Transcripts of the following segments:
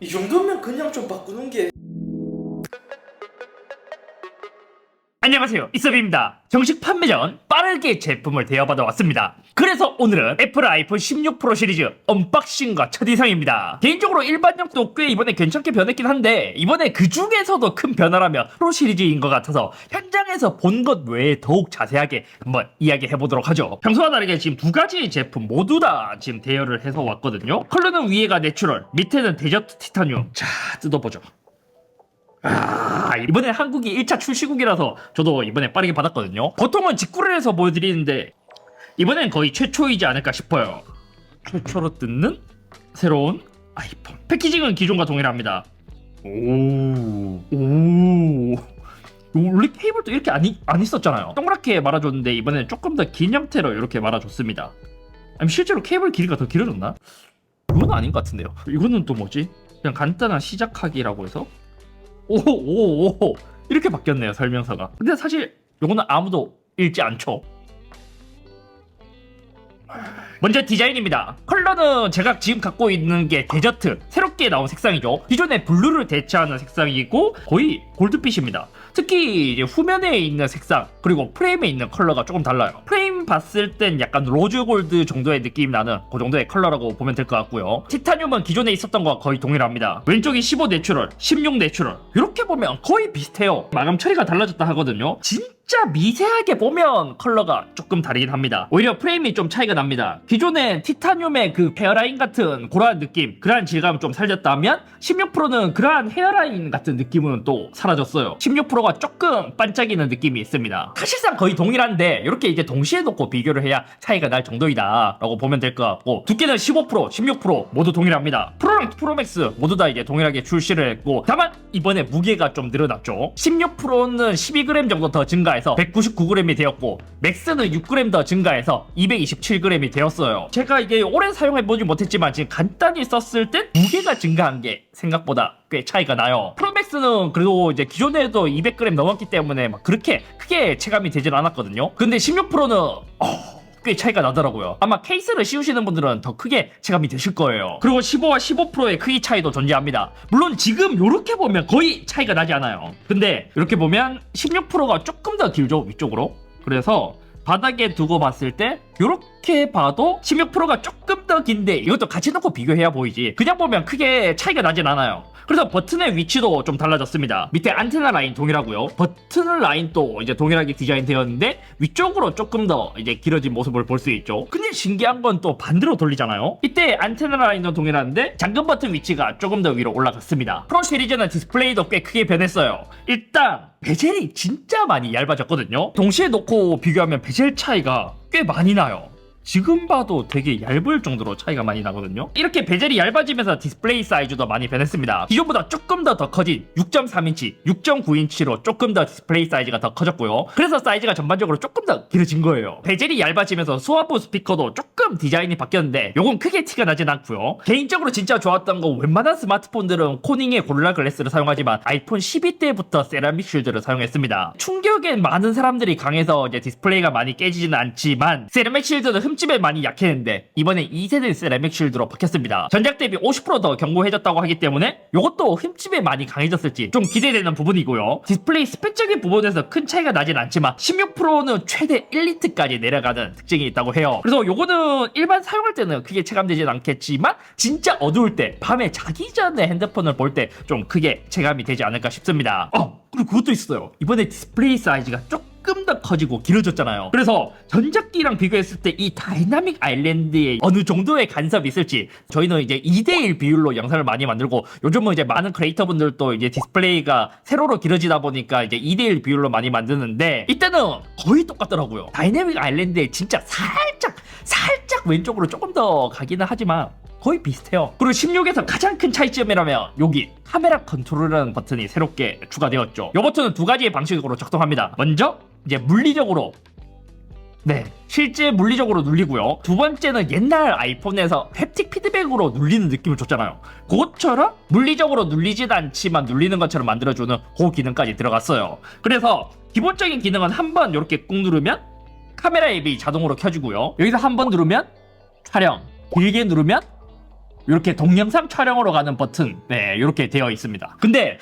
이 정도면 그냥 좀 바꾸는 게. 안녕하세요, 이섭입니다. 정식 판매 전 빠르게 제품을 대여받아 왔습니다. 그래서 오늘은 애플 아이폰 16 프로 시리즈 언박싱과 첫인상입니다. 개인적으로 일반용도 꽤 이번에 괜찮게 변했긴 한데 이번에 그 중에서도 큰 변화라면 프로 시리즈인 것 같아서 현장에서 본 것 외에 더욱 자세하게 한번 이야기해보도록 하죠. 평소와 다르게 지금 두 가지 제품 모두 다 지금 대여를 해서 왔거든요. 컬러는 위에가 내추럴, 밑에는 데저트 티타늄. 자, 뜯어보죠. 이번에 한국이 1차 출시국이라서 저도 이번에 빠르게 받았거든요. 보통은 직구를 해서 보여드리는데 이번엔 거의 최초이지 않을까 싶어요. 최초로 뜯는 새로운 아이폰. 패키징은 기존과 동일합니다. 원래 케이블도 이렇게 안 있었잖아요. 동그랗게 말아줬는데 이번엔 조금 더 긴 형태로 이렇게 말아줬습니다. 아니, 실제로 케이블 길이가 더 길어졌나? 이건 아닌 것 같은데요. 이거는 또 뭐지? 그냥 간단한 시작하기라고 해서 오 이렇게 바뀌었네요, 설명서가. 근데 사실 요거는 아무도 읽지 않죠. 먼저 디자인입니다. 컬러는 제가 지금 갖고 있는 게 데저트, 새롭게 나온 색상이죠. 기존의 블루를 대체하는 색상이고 거의 골드빛입니다. 특히 이제 후면에 있는 색상 그리고 프레임에 있는 컬러가 조금 달라요. 프레임 봤을 땐 약간 로즈 골드 정도의 느낌이 나는 그 정도의 컬러라고 보면 될 것 같고요. 티타늄은 기존에 있었던 것과 거의 동일합니다. 왼쪽이 15 내추럴, 16 내추럴. 이렇게 보면 거의 비슷해요. 마감 처리가 달라졌다 하거든요. 진짜 미세하게 보면 컬러가 조금 다르긴 합니다. 오히려 프레임이 좀 차이가 납니다. 기존엔 티타늄의 그 헤어라인 같은 그러한 느낌, 그러한 질감을 좀 살렸다면 16 프로는 그러한 헤어라인 같은 느낌은 또 사라졌어요. 16 프로가 조금 반짝이는 느낌이 있습니다. 사실상 거의 동일한데 이렇게 이제 동시에 놓고 비교를 해야 차이가 날 정도이다 라고 보면 될 것 같고, 두께는 15 프로, 16 프로 모두 동일합니다. 프로랑 프로맥스 모두 다 이제 동일하게 출시를 했고, 다만 이번에 무게가 좀 늘어났죠. 16 프로는 12g 정도 더 증가해서 199g이 되었고, 맥스는 6g 더 증가해서 227g이 되었어요. 제가 이게 오래 사용해보지 못했지만 지금 간단히 썼을 때 무게가 증가한 게 생각보다 꽤 차이가 나요. 프로맥스는 그래도 이제 기존에도 200g 넘었기 때문에 막 그렇게 크게 체감이 되진 않았거든요. 근데 16 프로는 꽤 차이가 나더라고요. 아마 케이스를 씌우시는 분들은 더 크게 체감이 되실 거예요. 그리고 15와 15 프로의 크기 차이도 존재합니다. 물론 지금 이렇게 보면 거의 차이가 나지 않아요. 근데 이렇게 보면 16 프로가 조금 더 길죠, 위쪽으로. 그래서 바닥에 두고 봤을 때 이렇게 봐도 16 프로가 조금 더 긴데 이것도 같이 놓고 비교해야 보이지, 그냥 보면 크게 차이가 나진 않아요. 그래서 버튼의 위치도 좀 달라졌습니다. 밑에 안테나 라인 동일하고요. 버튼 라인도 이제 동일하게 디자인되었는데 위쪽으로 조금 더 이제 길어진 모습을 볼 수 있죠. 근데 신기한 건 또 반대로 돌리잖아요. 이때 안테나 라인도 동일한데 잠금 버튼 위치가 조금 더 위로 올라갔습니다. 프로 시리즈는 디스플레이도 꽤 크게 변했어요. 일단 베젤이 진짜 많이 얇아졌거든요. 동시에 놓고 비교하면 베젤 차이가 꽤 많이 나요. 지금 봐도 되게 얇을 정도로 차이가 많이 나거든요. 이렇게 베젤이 얇아지면서 디스플레이 사이즈도 많이 변했습니다. 기존보다 조금 더 커진 6.3인치, 6.9인치로 조금 더 디스플레이 사이즈가 더 커졌고요. 그래서 사이즈가 전반적으로 조금 더 길어진 거예요. 베젤이 얇아지면서 스와프 스피커도 조금 디자인이 바뀌었는데 요건 크게 티가 나진 않고요. 개인적으로 진짜 좋았던 건 웬만한 스마트폰들은 코닝의 고릴라 글래스를 사용하지만 아이폰 12 때부터 세라믹 쉴드를 사용했습니다. 충격엔 많은 사람들이 강해서 이제 디스플레이가 많이 깨지지는 않지만 세라믹 쉴드는 흠집에 많이 약했는데 이번에 2세대 세라믹 쉴드로 바뀌었습니다. 전작 대비 50%더 견고해졌다고 하기 때문에 이것도 흠집에 많이 강해졌을지 좀 기대되는 부분이고요. 디스플레이 스펙적인 부분에서 큰 차이가 나진 않지만 16 프로는 최대 1니트까지 내려가는 특징이 있다고 해요. 그래서 요거는 일반 사용할 때는 크게 체감되진 않겠지만 진짜 어두울 때, 밤에 자기 전에 핸드폰을 볼 때 좀 크게 체감이 되지 않을까 싶습니다. 그리고 그것도 있어요. 이번에 디스플레이 사이즈가 조금 더 커지고 길어졌잖아요. 그래서 전작기랑 비교했을 때 이 다이나믹 아일랜드에 어느 정도의 간섭이 있을지, 저희는 이제 2대1 비율로 영상을 많이 만들고 요즘은 이제 많은 크리에이터분들도 이제 디스플레이가 세로로 길어지다 보니까 이제 2대1 비율로 많이 만드는데 이때는 거의 똑같더라고요. 다이나믹 아일랜드에 진짜 살짝 왼쪽으로 조금 더 가기는 하지만 거의 비슷해요. 그리고 16에서 가장 큰 차이점이라면 여기 카메라 컨트롤이라는 버튼이 새롭게 추가되었죠. 이 버튼은 두 가지의 방식으로 작동합니다. 먼저 이제 물리적으로, 실제 물리적으로 눌리고요. 두 번째는 옛날 아이폰에서 햅틱 피드백으로 눌리는 느낌을 줬잖아요. 그것처럼 물리적으로 눌리진 않지만 눌리는 것처럼 만들어주는 그 기능까지 들어갔어요. 그래서 기본적인 기능은 한번 이렇게 꾹 누르면 카메라 앱이 자동으로 켜지고요. 여기서 한번 누르면 촬영, 길게 누르면 이렇게 동영상 촬영으로 가는 버튼, 네, 이렇게 되어 있습니다. 근데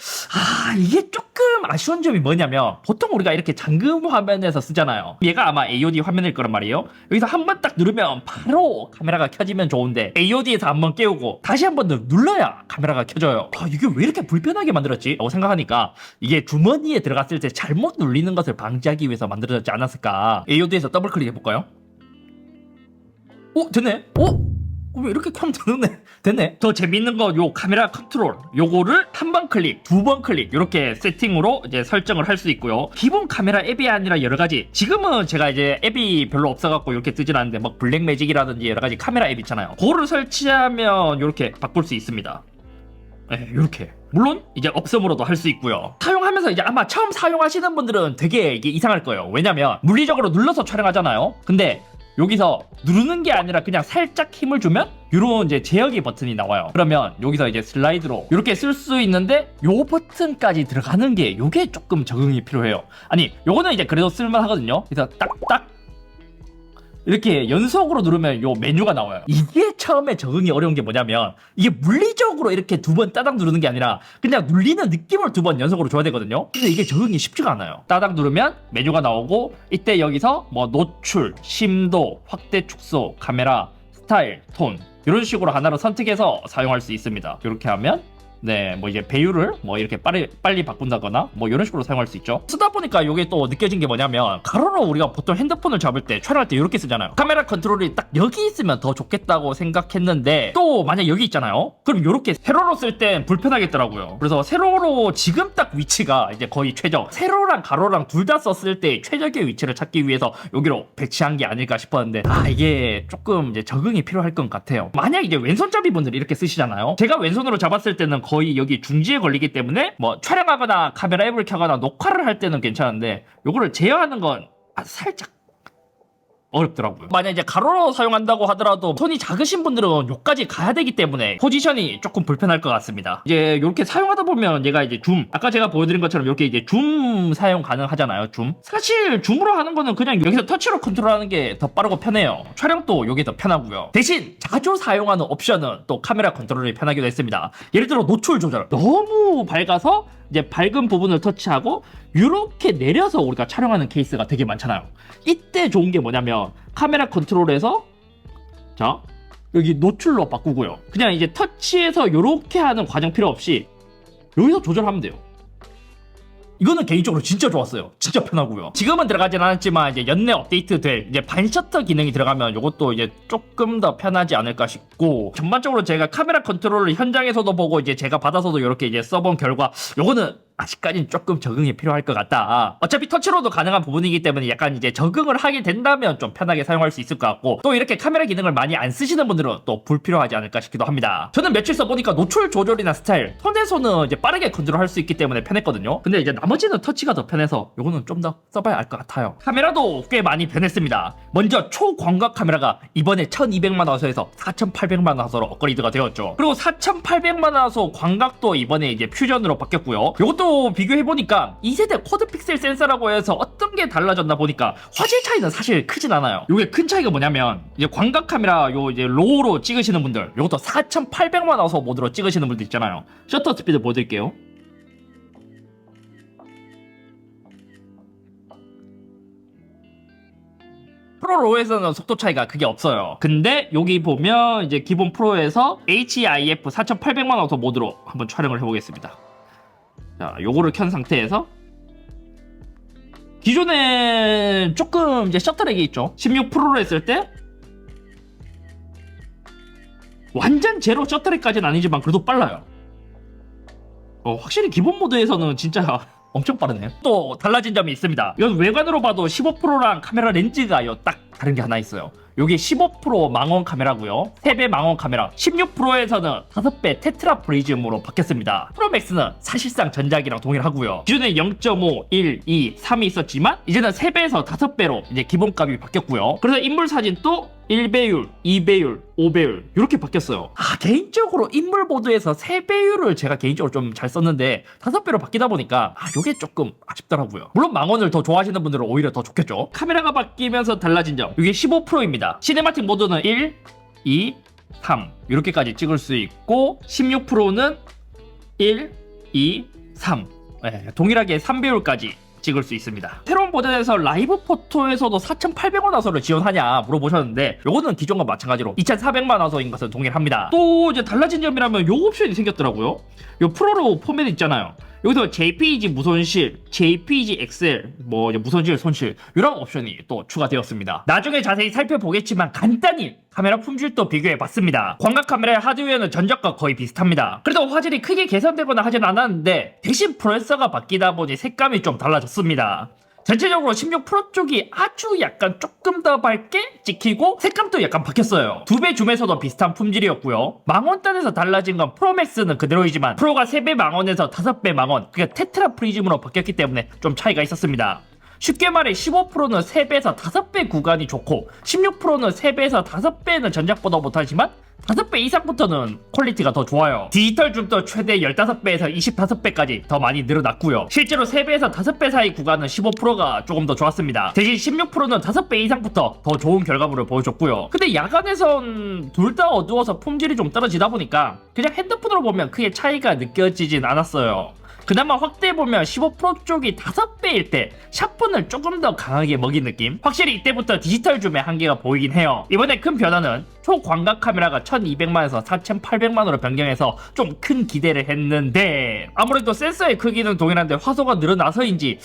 이게 조금 아쉬운 점이 뭐냐면 보통 우리가 이렇게 잠금 화면에서 쓰잖아요. 얘가 아마 AOD 화면일 거란 말이에요. 여기서 한 번 딱 누르면 바로 카메라가 켜지면 좋은데 AOD에서 한번 깨우고 다시 한 번 더 눌러야 카메라가 켜져요. 이게 왜 이렇게 불편하게 만들었지? 라고 생각하니까 이게 주머니에 들어갔을 때 잘못 눌리는 것을 방지하기 위해서 만들어졌지 않았을까. AOD에서 더블 클릭해볼까요? 됐네. 왜 이렇게 켜면 되네? 됐네. 더 재밌는 건 요 카메라 컨트롤, 요거를 한 번 클릭, 두 번 클릭 이렇게 세팅으로 이제 설정을 할 수 있고요. 기본 카메라 앱이 아니라 여러 가지, 지금은 제가 이제 앱이 별로 없어갖고 이렇게 쓰진 않는데 막 블랙매직이라든지 여러 가지 카메라 앱 있잖아요. 그거를 설치하면 이렇게 바꿀 수 있습니다. 네, 이렇게. 물론 이제 업섬으로도 할 수 있고요. 사용하면서 이제 아마 처음 사용하시는 분들은 되게 이게 이상할 거예요. 왜냐면 물리적으로 눌러서 촬영하잖아요. 근데 여기서 누르는 게 아니라 그냥 살짝 힘을 주면 요런 이제 제어기 버튼이 나와요. 그러면 여기서 이제 슬라이드로 이렇게 쓸 수 있는데 요 버튼까지 들어가는 게 요게 조금 적응이 필요해요. 아니 요거는 이제 그래도 쓸만하거든요. 그래서 딱딱 이렇게 연속으로 누르면 요 메뉴가 나와요. 이게 처음에 적응이 어려운 게 뭐냐면 이게 물리적으로 이렇게 두 번 따닥 누르는 게 아니라 그냥 눌리는 느낌을 두 번 연속으로 줘야 되거든요. 근데 이게 적응이 쉽지가 않아요. 따닥 누르면 메뉴가 나오고 이때 여기서 뭐 노출, 심도, 확대 축소, 카메라, 스타일, 톤 이런 식으로 하나로 선택해서 사용할 수 있습니다. 이렇게 하면 네, 뭐 이제 배율을 뭐 이렇게 빨리 바꾼다거나 뭐 이런 식으로 사용할 수 있죠. 쓰다 보니까 이게 또 느껴진 게 뭐냐면 가로로 우리가 보통 핸드폰을 잡을 때 촬영할 때 이렇게 쓰잖아요. 카메라 컨트롤이 딱 여기 있으면 더 좋겠다고 생각했는데 또 만약 여기 있잖아요. 그럼 이렇게 세로로 쓸 땐 불편하겠더라고요. 그래서 세로로 지금 딱 위치가 이제 거의 최적. 세로랑 가로랑 둘 다 썼을 때 최적의 위치를 찾기 위해서 여기로 배치한 게 아닐까 싶었는데 이게 조금 이제 적응이 필요할 것 같아요. 만약 이제 왼손잡이 분들이 이렇게 쓰시잖아요. 제가 왼손으로 잡았을 때는 거의 여기 중지에 걸리기 때문에 뭐 촬영하거나 카메라 앱을 켜거나 녹화를 할 때는 괜찮은데 요거를 제어하는 건 살짝 어렵더라고요. 만약 이제 가로로 사용한다고 하더라도 손이 작으신 분들은 요까지 가야 되기 때문에 포지션이 조금 불편할 것 같습니다. 이제 이렇게 사용하다 보면 얘가 이제 줌, 아까 제가 보여드린 것처럼 이렇게 이제 줌 사용 가능하잖아요. 줌. 사실 줌으로 하는 거는 그냥 여기서 터치로 컨트롤하는 게 더 빠르고 편해요. 촬영도 요게 더 편하고요. 대신 자주 사용하는 옵션은 또 카메라 컨트롤이 편하기도 했습니다. 예를 들어 노출 조절. 너무 밝아서 이제 밝은 부분을 터치하고 이렇게 내려서 우리가 촬영하는 케이스가 되게 많잖아요. 이때 좋은 게 뭐냐면 카메라 컨트롤에서 자 여기 노출로 바꾸고요. 그냥 이제 터치해서 이렇게 하는 과정 필요 없이 여기서 조절하면 돼요. 이거는 개인적으로 진짜 좋았어요. 진짜 편하고요. 지금은 들어가진 않았지만 이제 연내 업데이트 될 이제 반셔터 기능이 들어가면 이것도 이제 조금 더 편하지 않을까 싶고, 전반적으로 제가 카메라 컨트롤을 현장에서도 보고 이제 제가 받아서도 이렇게 이제 써본 결과 요거는 아직까지는 조금 적응이 필요할 것 같다. 어차피 터치로도 가능한 부분이기 때문에 약간 이제 적응을 하게 된다면 좀 편하게 사용할 수 있을 것 같고, 또 이렇게 카메라 기능을 많이 안 쓰시는 분들은 또 불필요하지 않을까 싶기도 합니다. 저는 며칠 써보니까 노출 조절이나 스타일, 손에서는 이제 빠르게 컨트롤할 수 있기 때문에 편했거든요. 근데 이제 나머지는 터치가 더 편해서 요거는 좀 더 써봐야 알 것 같아요. 카메라도 꽤 많이 변했습니다. 먼저 초광각 카메라가 이번에 1200만 화소에서 4800만 화소로 업그레이드가 되었죠. 그리고 4800만 화소 광각도 이번에 이제 퓨전으로 바뀌었고요. 요것도 비교해보니까 2세대 쿼드 픽셀 센서라고 해서 어떤 게 달라졌나 보니까 화질 차이는 사실 크진 않아요. 요게 큰 차이가 뭐냐면 이제 광각 카메라 요 이제 로우로 찍으시는 분들, 요것도 4800만 화소 모드로 찍으시는 분들 있잖아요. 셔터 스피드 보여드릴게요. 프로 로에서는 속도 차이가 크게 없어요. 근데 여기 보면 이제 기본 프로에서 HIF 4800만 화소 모드로 한번 촬영을 해보겠습니다. 자, 요거를 켠 상태에서 기존에 조금 이제 셔터렉이 있죠. 16 프로로 했을 때 완전 제로 셔터렉까지는 아니지만 그래도 빨라요. 확실히 기본 모드에서는 진짜 엄청 빠르네요. 또 달라진 점이 있습니다. 이건 외관으로 봐도 15 프로랑 카메라 렌즈가 딱 다른 게 하나 있어요. 요게 15 프로 망원 카메라고요. 3배 망원 카메라. 16 프로에서는 5배 테트라 프리즘으로 바뀌었습니다. 프로 맥스는 사실상 전작이랑 동일하고요. 기존에 0.5, 1, 2, 3이 있었지만 이제는 3배에서 5배로 이제 기본값이 바뀌었고요. 그래서 인물 사진도 1배율, 2배율, 5배율 이렇게 바뀌었어요. 개인적으로 인물 모드에서 3배율을 제가 개인적으로 좀 잘 썼는데 5배로 바뀌다 보니까 요게 조금 아쉽더라고요. 물론 망원을 더 좋아하시는 분들은 오히려 더 좋겠죠. 카메라가 바뀌면서 달라진 점, 이게 15 프로입니다. 시네마틱 모드는 1, 2, 3 이렇게까지 찍을 수 있고 16%는 1, 2, 3 동일하게 3배율까지 찍을 수 있습니다. 새로운 버전에서 라이브 포토에서도 4,800원 화소를 지원하냐 물어보셨는데 요거는 기존과 마찬가지로 2,400만 화소인 것은 동일합니다. 또 이제 달라진 점이라면 요 옵션이 생겼더라고요. 요 프로로 포맷 있잖아요. 여기서 JPG 무손실, JPG XL, 뭐 무손실, 손실 이런 옵션이 또 추가되었습니다. 나중에 자세히 살펴보겠지만 간단히 카메라 품질도 비교해봤습니다. 광각 카메라의 하드웨어는 전작과 거의 비슷합니다. 그래도 화질이 크게 개선되거나 하진 않았는데 대신 프로세서가 바뀌다 보니 색감이 좀 달라졌습니다. 전체적으로 16 프로 쪽이 아주 약간 조금 더 밝게 찍히고 색감도 약간 바뀌었어요. 2배 줌에서도 비슷한 품질이었고요. 망원단에서 달라진 건 프로맥스는 그대로이지만 프로가 3배 망원에서 5배 망원, 그러니까 테트라 프리즘으로 바뀌었기 때문에 좀 차이가 있었습니다. 쉽게 말해 15%는 3배에서 5배 구간이 좋고 16%는 3배에서 5배는 전작보다 못하지만 5배 이상부터는 퀄리티가 더 좋아요. 디지털 줌도 최대 15배에서 25배까지 더 많이 늘어났고요. 실제로 3배에서 5배 사이 구간은 15%가 조금 더 좋았습니다. 대신 16%는 5배 이상부터 더 좋은 결과물을 보여줬고요. 근데 야간에선 둘 다 어두워서 품질이 좀 떨어지다 보니까 그냥 핸드폰으로 보면 크게 차이가 느껴지진 않았어요. 그나마 확대해보면 15% 쪽이 5배일 때 샤픈을 조금 더 강하게 먹인 느낌? 확실히 이때부터 디지털 줌의 한계가 보이긴 해요. 이번에 큰 변화는 초광각 카메라가 1200만에서 4800만으로 변경해서 좀 큰 기대를 했는데 아무래도 센서의 크기는 동일한데 화소가 늘어나서인지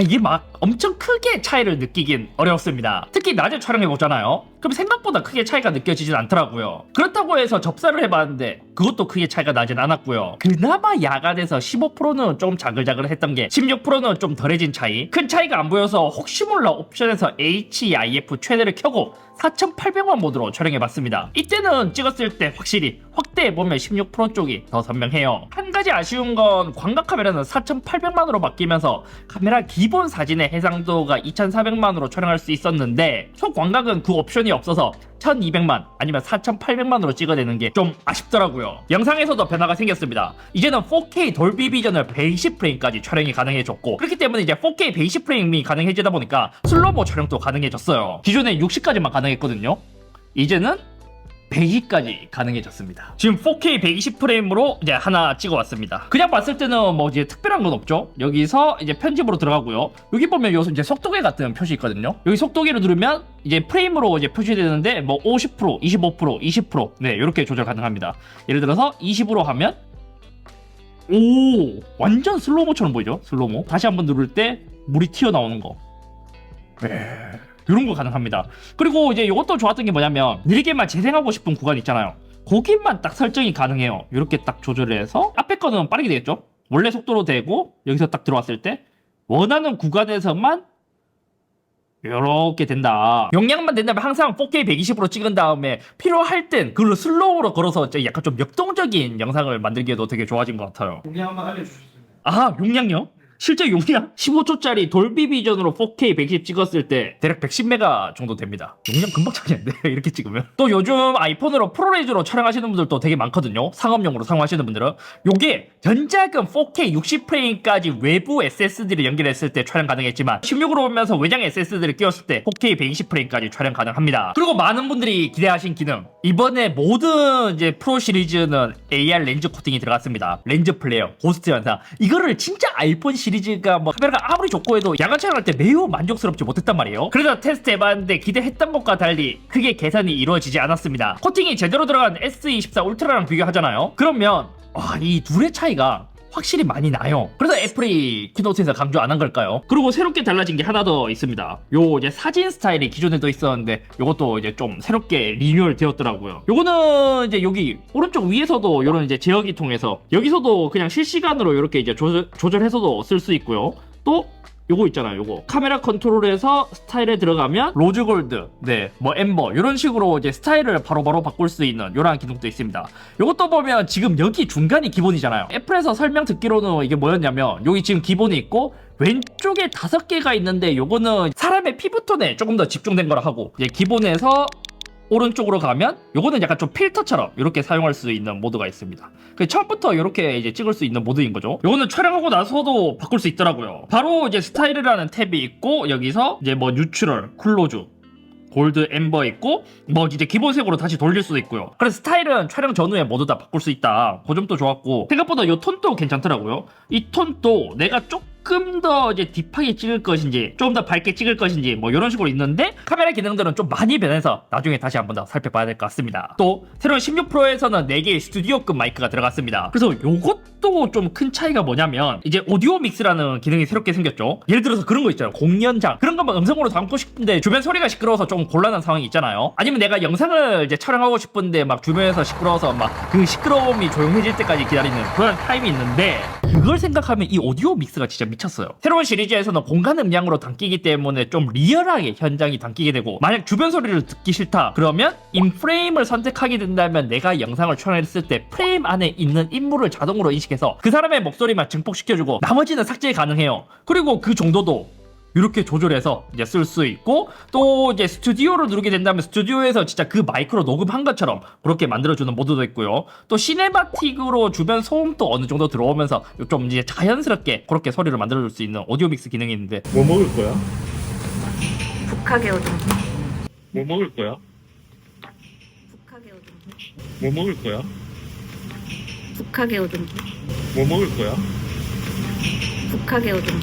이게 막 엄청 크게 차이를 느끼긴 어려웠습니다. 특히 낮에 촬영해보잖아요. 그럼 생각보다 크게 차이가 느껴지진 않더라고요. 그렇다고 해서 접사를 해봤는데 그것도 크게 차이가 나진 않았고요. 그나마 야간에서 15%는 좀 자글자글했던 게 16%는 좀 덜해진 차이. 큰 차이가 안 보여서 혹시 몰라 옵션에서 HEIF 최대를 켜고 4800만 모드로 촬영해봤습니다. 이때는 찍었을 때 확실히 확대해보면 16% 쪽이 더 선명해요. 한 가지 아쉬운 건 광각 카메라는 4800만으로 바뀌면서 카메라 기본 사진의 해상도가 2400만으로 촬영할 수 있었는데 초광각은 그 옵션이 없어서 1200만 아니면 4800만으로 찍어내는 게 좀 아쉽더라고요. 영상에서도 변화가 생겼습니다. 이제는 4K 돌비 비전을 120프레임까지 촬영이 가능해졌고 그렇기 때문에 이제 4K 120프레임이 가능해지다 보니까 슬로모 촬영도 가능해졌어요. 기존에 60까지만 가능했거든요. 이제는 120까지 가능해졌습니다. 지금 4K 120프레임으로 이제 하나 찍어왔습니다. 그냥 봤을 때는 뭐 이제 특별한 건 없죠. 여기서 이제 편집으로 들어가고요. 여기 보면 여기서 이제 속도계 같은 표시 있거든요. 여기 속도계를 누르면 이제 프레임으로 이제 표시되는데 뭐 50%, 25%, 20% 네 이렇게 조절 가능합니다. 예를 들어서 20으로 하면 오 완전 슬로우모처럼 보이죠? 슬로우모. 다시 한번 누를 때 물이 튀어나오는 거. 이런 거 가능합니다. 그리고 이제 이것도 좋았던 게 뭐냐면 느리게만 재생하고 싶은 구간 있잖아요. 거기만 딱 설정이 가능해요. 이렇게 딱 조절을 해서 앞에 거는 빠르게 되겠죠. 원래 속도로 되고 여기서 딱 들어왔을 때 원하는 구간에서만 이렇게 된다. 용량만 된다면 항상 4K 120으로 찍은 다음에 필요할 땐 그걸로 슬로우로 걸어서 약간 좀 역동적인 영상을 만들기에도 되게 좋아진 것 같아요. 용량 한번 알려주셨어요. 용량요? 실제 용량 15초짜리 돌비 비전으로 4K 110 찍었을 때 대략 110메가 정도 됩니다. 용량 금방 차겠는데 이렇게 찍으면. 또 요즘 아이폰으로 프로레이즈로 촬영하시는 분들도 되게 많거든요. 상업용으로 사용하시는 분들은. 요게 전작은 4K 60프레임까지 외부 SSD를 연결했을 때 촬영 가능했지만 16으로 오면서 외장 SSD를 끼웠을 때 4K 120프레임까지 촬영 가능합니다. 그리고 많은 분들이 기대하신 기능, 이번에 모든 이제 프로 시리즈는 AR 렌즈 코팅이 들어갔습니다. 렌즈 플레이어, 고스트 현상. 이거를 진짜 아이폰 시리즈가 뭐 카메라가 아무리 좋고 해도 야간 촬영할 때 매우 만족스럽지 못했단 말이에요. 그래서 테스트 해봤는데 기대했던 것과 달리 크게 개선이 이루어지지 않았습니다. 코팅이 제대로 들어간 S24 울트라랑 비교하잖아요. 그러면 이 둘의 차이가 확실히 많이 나요. 그래서 애플이 키노트에서 강조 안 한 걸까요? 그리고 새롭게 달라진 게 하나 더 있습니다. 요 이제 사진 스타일이 기존에도 있었는데 요것도 이제 좀 새롭게 리뉴얼 되었더라고요. 요거는 이제 여기 오른쪽 위에서도 요런 이제 제어기 통해서 여기서도 그냥 실시간으로 이렇게 이제 조절해서도 쓸 수 있고요. 또 요거 있잖아요. 요거 카메라 컨트롤에서 스타일에 들어가면 로즈 골드, 뭐 엠버 이런 식으로 이제 스타일을 바로바로 바꿀 수 있는 요런 기능도 있습니다. 요것도 보면 지금 여기 중간이 기본이잖아요. 애플에서 설명 듣기로는 이게 뭐였냐면 여기 지금 기본이 있고 왼쪽에 5개가 있는데 요거는 사람의 피부톤에 조금 더 집중된 거라 하고 이제 기본에서 오른쪽으로 가면 요거는 약간 좀 필터처럼 이렇게 사용할 수 있는 모드가 있습니다. 처음부터 이렇게 이제 찍을 수 있는 모드인 거죠. 요거는 촬영하고 나서도 바꿀 수 있더라고요. 바로 이제 스타일이라는 탭이 있고 여기서 이제 뭐 뉴트럴, 클로즈, 골드, 엠버 있고 뭐 이제 기본색으로 다시 돌릴 수도 있고요. 그래서 스타일은 촬영 전후에 모두 다 바꿀 수 있다. 그 점도 좋았고 생각보다 이 톤도 괜찮더라고요. 이 톤도 내가 조금 더 이제 딥하게 찍을 것인지 좀 더 밝게 찍을 것인지 뭐 이런 식으로 있는데 카메라 기능들은 좀 많이 변해서 나중에 다시 한번 더 살펴봐야 될 것 같습니다. 또 새로운 16프로에서는 4개의 스튜디오급 마이크가 들어갔습니다. 그래서 요것도 좀 큰 차이가 뭐냐면 이제 오디오 믹스라는 기능이 새롭게 생겼죠. 예를 들어서 그런 거 있잖아요. 공연장 그런 것만 음성으로 담고 싶은데 주변 소리가 시끄러워서 좀 곤란한 상황이 있잖아요. 아니면 내가 영상을 이제 촬영하고 싶은데 막 주변에서 시끄러워서 막 그 시끄러움이 조용해질 때까지 기다리는 그런 타임이 있는데 그걸 생각하면 이 오디오 믹스가 진짜 미쳤어요. 새로운 시리즈에서는 공간 음량으로 담기기 때문에 좀 리얼하게 현장이 담기게 되고 만약 주변 소리를 듣기 싫다 그러면 인프레임을 선택하게 된다면 내가 영상을 촬영했을 때 프레임 안에 있는 인물을 자동으로 인식해서 그 사람의 목소리만 증폭시켜주고 나머지는 삭제 가능해요. 그리고 그 정도도 이렇게 조절해서 이제 쓸 수 있고 또 이제 스튜디오를 누르게 된다면 스튜디오에서 진짜 그 마이크로 녹음한 것처럼 그렇게 만들어주는 모드도 있고요. 또 시네마틱으로 주변 소음도 어느 정도 들어오면서 좀 이제 자연스럽게 그렇게 소리를 만들어줄 수 있는 오디오 믹스 기능이 있는데 뭐 먹을 거야? 북하게 오든 뭐 먹을 거야? 북하게 오든 뭐 먹을 거야? 북하게 오든 뭐 먹을 거야? 북하게 오든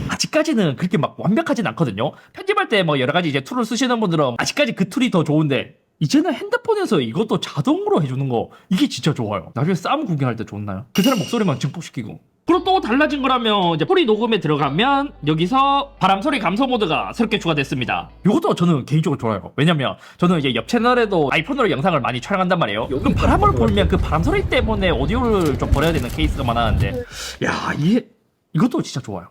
아직까지는 그렇게 막 완벽하진 않거든요. 편집할 때 뭐 여러 가지 이제 툴을 쓰시는 분들은 아직까지 그 툴이 더 좋은데 이제는 핸드폰에서 이것도 자동으로 해주는 거 이게 진짜 좋아요. 나중에 싸움 구경할 때 좋나요? 그 사람 목소리만 증폭시키고. 그리고 또 달라진 거라면 이제 소리 녹음에 들어가면 여기서 바람 소리 감소 모드가 새롭게 추가됐습니다. 이것도 저는 개인적으로 좋아요. 왜냐면 저는 이제 옆 채널에도 아이폰으로 영상을 많이 촬영한단 말이에요. 그럼 바람을 불면 그 바람 소리 때문에 오디오를 좀 버려야 되는 케이스가 많았는데 야 이것도 진짜 좋아요.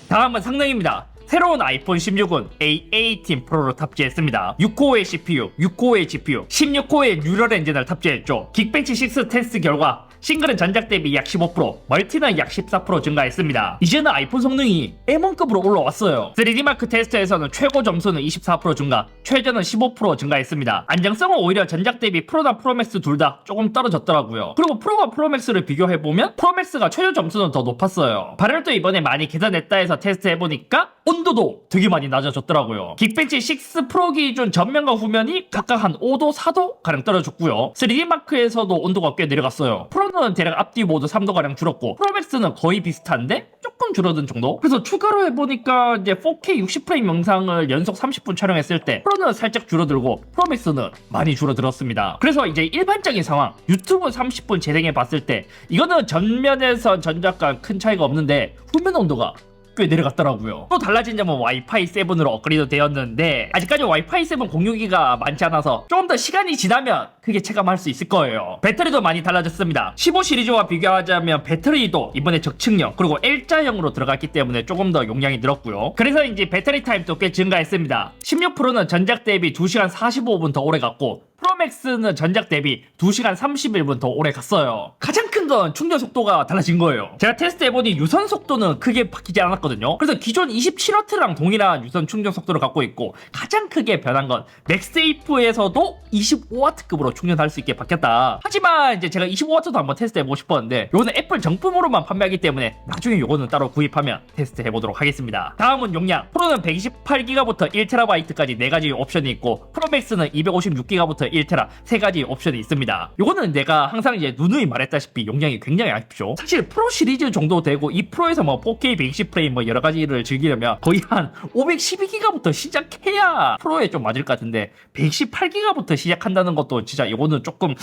다음은 성능입니다. 새로운 아이폰 16은 A18 프로로 탑재했습니다. 6코어의 CPU, 6코어의 GPU, 16코어의 뉴럴 엔진을 탑재했죠. 긱벤치 6 테스트 결과 싱글은 전작 대비 약 15%, 멀티는 약 14% 증가했습니다. 이제는 아이폰 성능이 M1급으로 올라왔어요. 3D마크 테스트에서는 최고 점수는 24% 증가, 최저는 15% 증가했습니다. 안정성은 오히려 전작 대비 프로나 프로맥스 둘 다 조금 떨어졌더라고요. 그리고 프로와 프로맥스를 비교해보면 프로맥스가 최저 점수는 더 높았어요. 발열도 이번에 많이 개선했다 해서 테스트해보니까 온도도 되게 많이 낮아졌더라고요. 긱벤치 6 프로 기준 전면과 후면이 각각 한 5도, 4도 가량 떨어졌고요. 3D마크에서도 온도가 꽤 내려갔어요. 프로는 대략 앞뒤 모두 3도 가량 줄었고 프로맥스는 거의 비슷한데 조금 줄어든 정도? 그래서 추가로 해보니까 이제 4K 60프레임 영상을 연속 30분 촬영했을 때 프로는 살짝 줄어들고 프로맥스는 많이 줄어들었습니다. 그래서 이제 일반적인 상황 유튜브 30분 재생해봤을 때 이거는 전면에서 전작과 큰 차이가 없는데 후면 온도가 꽤 내려갔더라고요. 또 달라진 점은 와이파이 7으로 업그레이드 되었는데 아직까지 와이파이 7 공유기가 많지 않아서 조금 더 시간이 지나면 크게 체감할 수 있을 거예요. 배터리도 많이 달라졌습니다. 15 시리즈와 비교하자면 배터리도 이번에 적층형 그리고 L자형으로 들어갔기 때문에 조금 더 용량이 늘었고요. 그래서 이제 배터리 타임도 꽤 증가했습니다. 16 프로는 전작 대비 2시간 45분 더 오래 갔고 프로맥스는 전작 대비 2시간 31분 더 오래 갔어요. 가장 큰 건 충전 속도가 달라진 거예요. 제가 테스트해보니 유선 속도는 크게 바뀌지 않았거든요. 그래서 기존 27W랑 동일한 유선 충전 속도를 갖고 있고 가장 크게 변한 건 맥세이프에서도 25W급으로 충전할 수 있게 바뀌었다. 하지만 이제 제가 25W도 한번 테스트해보고 싶었는데 요거는 애플 정품으로만 판매하기 때문에 나중에 요거는 따로 구입하면 테스트해보도록 하겠습니다. 다음은 용량. 프로는 128GB부터 1TB까지 4가지 옵션이 있고 프로맥스는 256GB부터 1테라 3가지 옵션이 있습니다. 요거는 내가 항상 이제 누누이 말했다시피 용량이 굉장히 아쉽죠. 사실 프로 시리즈 정도 되고 이 프로에서 뭐 4K 120프레임 뭐 여러 가지를 즐기려면 거의 한 512GB부터 시작해야 프로에 좀 맞을 것 같은데 118GB부터 시작한다는 것도 진짜 이거는 조금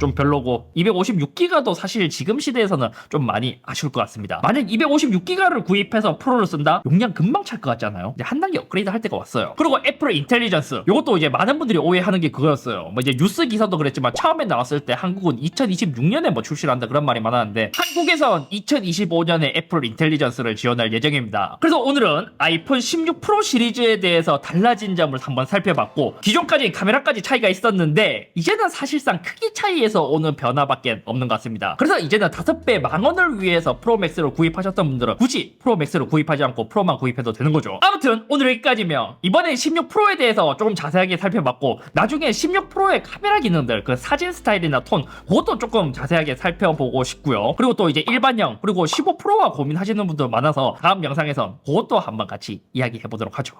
좀 별로고 256GB도 사실 지금 시대에서는 좀 많이 아쉬울 것 같습니다. 만약 256GB를 구입해서 프로를 쓴다? 용량 금방 찰 것 같지 않아요? 이제 한 단계 업그레이드 할 때가 왔어요. 그리고 애플 인텔리전스 이것도 이제 많은 분들이 오해하는 게 그거였어요. 뭐 이제 뉴스 기사도 그랬지만 처음에 나왔을 때 한국은 2026년에 뭐 출시를 한다 그런 말이 많았는데 한국에선 2025년에 애플 인텔리전스를 지원할 예정입니다. 그래서 오늘은 아이폰 16 프로 시리즈에 대해서 달라진 점을 한번 살펴봤고 기존까지 카메라까지 차이가 있었는데 이제는 사실상 크기 차이에서 오는 변화밖에 없는 것 같습니다. 그래서 이제는 5배 만원을 위해서 프로맥스를 구입하셨던 분들은 굳이 프로맥스를 구입하지 않고 프로만 구입해도 되는 거죠. 아무튼 오늘 여기까지면 이번에 16 프로에 대해서 조금 자세하게 살펴봤고 나중에 16 16%의 카메라 기능들, 그 사진 스타일이나 톤, 그것도 조금 자세하게 살펴보고 싶고요. 그리고 또 이제 일반형, 그리고 15%와 고민하시는 분들 많아서 다음 영상에서 그것도 한번 같이 이야기해 보도록 하죠.